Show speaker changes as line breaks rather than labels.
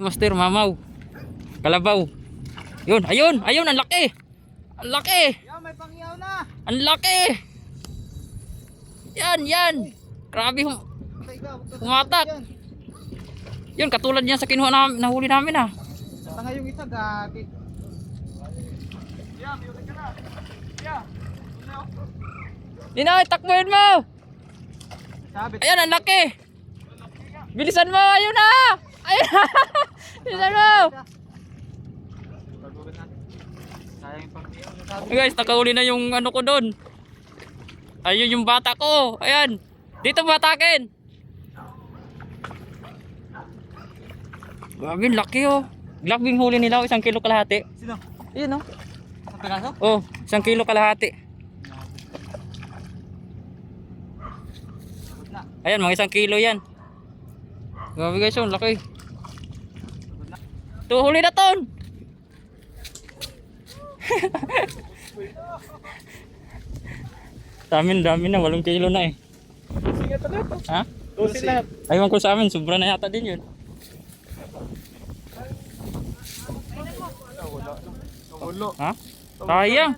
Master, mamaw. Kalabaw. Yun, ayun, ayun, ang laki. Ang laki.
Yan, may pangyaw na.
Ang laki. Yan, yan. Grabe humatak. Yun, katulad niya sa kinuha namin, nahuli namin ah.
Tanga yung isa, gagi.
Ninoy, takbuhin mo.
Sabi.
Ayan, ang laki. Bilisan mo, ayun na. Ayun na. Bilisan mo.
Sayang yung pangyaw.
Guys, nakahuli na yung ano ko doon. Ayun yung bata ko. Ayan. Dito batakin. Grabe, laki oh. Glabing huli nila, 1 kilo kalahati.
Sino?
Ayun oh.
Sa piraso?
Oh, 1 kilo kalahati. Ayan, mga 1 kilo yan. Grabe guys, oh, laki. Ito, huli na ton. Sa amin, dami na, 8 kilo na eh.
Sige ito na ito.
Ha?
Tusin lahat.
Aywan ko sa amin, sobra na yata din yun.
Wala.
Ha? Sayang.